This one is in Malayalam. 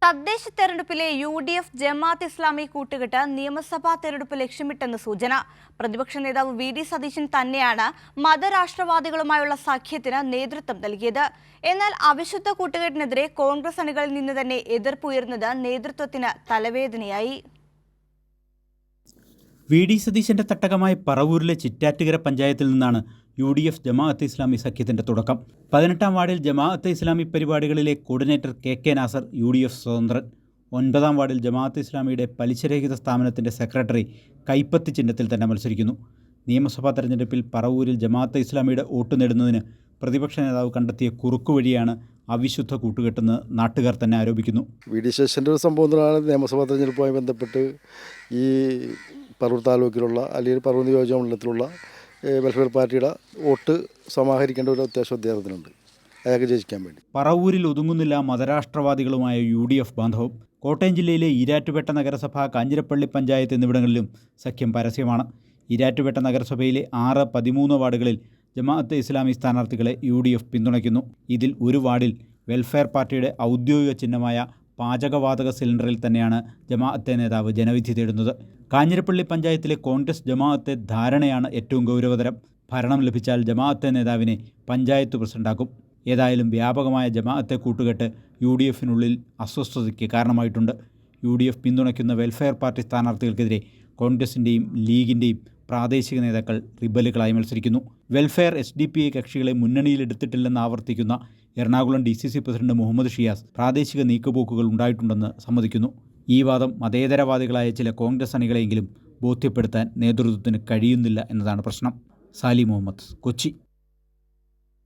തദ്ദേശ തെരഞ്ഞെടുപ്പിലെ UDF ജമാഅത്ത് ഇസ്ലാമി കൂട്ടുകെട്ട് നിയമസഭാ തെരഞ്ഞെടുപ്പ് ലക്ഷ്യമിട്ടെന്ന് സൂചന. പ്രതിപക്ഷ നേതാവ് VD സതീശൻ തന്നെയാണ് മതരാഷ്ട്രവാദികളുമായുള്ള സഖ്യത്തിന് നേതൃത്വം നൽകിയത്. എന്നാൽ അവിശുദ്ധ കൂട്ടുകെട്ടിനെതിരെ കോൺഗ്രസ് അണികളിൽ നിന്ന് തന്നെ എതിർപ്പ് ഉയർന്നത് നേതൃത്വത്തിന് തലവേദനയായി. VD സതീശന്റെ തട്ടകമായ പറവൂരിലെ ചിറ്റാറ്റുകര പഞ്ചായത്തിൽ നിന്നാണ് UDF ജമാഅത്തെ ഇസ്ലാമി സഖ്യത്തിന്റെ തുടക്കം. 18-ാം വാർഡിൽ ജമാഅത്തെ ഇസ്ലാമി പരിപാടികളിലെ കോർഡിനേറ്റർ KK നാസർ UDF സ്വതന്ത്രൻ, 9-ാം വാർഡിൽ ജമാഅത്തെ ഇസ്ലാമിയുടെ പലിശരഹിത സ്ഥാപനത്തിന്റെ സെക്രട്ടറി കൈപ്പത്തി ചിഹ്നത്തിൽ തന്നെ മത്സരിക്കുന്നു. നിയമസഭാ തെരഞ്ഞെടുപ്പിൽ പറവൂരിൽ ജമാഅത്തെ ഇസ്ലാമിയുടെ വോട്ട് നേടുന്നതിന് പ്രതിപക്ഷ നേതാവ് കണ്ടെത്തിയ കുറുക്കുവഴിയാണ് അവിശുദ്ധ കൂട്ടുകെട്ടെന്ന് നാട്ടുകാർ തന്നെ ആരോപിക്കുന്നു. VD സതീശൻ്റെ ഒരു സംഭവത്തിലാണ് നിയമസഭാ തെരഞ്ഞെടുപ്പുമായി ബന്ധപ്പെട്ട് ഈ പറവൂർ താലൂക്കിലുള്ള അല്ലെങ്കിൽ പറവൂർ നിയോജക മണ്ഡലത്തിലുള്ള വെൽഫെയർ പാർട്ടിയുടെ വോട്ട് സമാഹരിക്കേണ്ട ഒരു അത്യാവശ്യ അദ്ദേഹത്തിനുണ്ട്, അയാൾക്ക് ജയിക്കാൻ വേണ്ടി. പറവൂരിൽ ഒതുങ്ങുന്നില്ല മതരാഷ്ട്രവാദികളുമായ UDF ബാന്ധവം. കോട്ടയം ജില്ലയിലെ ഈരാറ്റുപേട്ട നഗരസഭ, കാഞ്ഞിരപ്പള്ളി പഞ്ചായത്ത് എന്നിവിടങ്ങളിലും സഖ്യം പരസ്യമാണ്. ഈരാറ്റുപേട്ട നഗരസഭയിലെ 6, 13 വാർഡുകളിൽ ജമാഅത്തെ ഇസ്ലാമി സ്ഥാനാർത്ഥികളെ UDF പിന്തുണയ്ക്കുന്നു. ഇതിൽ ഒരു വാർഡിൽ വെൽഫെയർ പാർട്ടിയുടെ ഔദ്യോഗിക ചിഹ്നമായ പാചകവാതക സിലിണ്ടറിൽ തന്നെയാണ് ജമാഅത്തെ നേതാവ് ജനവിധി തേടുന്നത്. കാഞ്ഞിരപ്പള്ളി പഞ്ചായത്തിലെ കോൺഗ്രസ് ജമാഅത്തെ ധാരണയാണ് ഏറ്റവും ഗൗരവതരം. ഭരണം ലഭിച്ചാൽ ജമാഅത്തെ നേതാവിനെ പഞ്ചായത്ത് പ്രസിഡന്റാക്കും. ഏതായാലും വ്യാപകമായ ജമാഅത്തെ കൂട്ടുകെട്ട് UDFനുള്ളിൽ അസ്വസ്ഥതയ്ക്ക് കാരണമായിട്ടുണ്ട്. UDF പിന്തുണയ്ക്കുന്ന വെൽഫെയർ പാർട്ടി സ്ഥാനാർത്ഥികൾക്കെതിരെ കോൺഗ്രസിൻ്റെയും ലീഗിൻ്റെയും പ്രാദേശിക നേതാക്കൾ റിബലുകളായി മത്സരിക്കുന്നു. വെൽഫെയർ SDPI കക്ഷികളെ മുന്നണിയിലെടുത്തിട്ടില്ലെന്ന് ആവർത്തിക്കുന്ന എറണാകുളം DCC പ്രസിഡന്റ് മുഹമ്മദ് ഷിയാസ് പ്രാദേശിക നീക്കുപോക്കുകൾ ഉണ്ടായിട്ടുണ്ടെന്ന് സമ്മതിക്കുന്നു. ഈ വാദം മതേതരവാദികളായ ചില കോൺഗ്രസ് അണികളെങ്കിലും ബോധ്യപ്പെടുത്താൻ നേതൃത്വത്തിന് കഴിയുന്നില്ല എന്നതാണ് പ്രശ്നം. സാലി മുഹമ്മദ്, കൊച്ചി.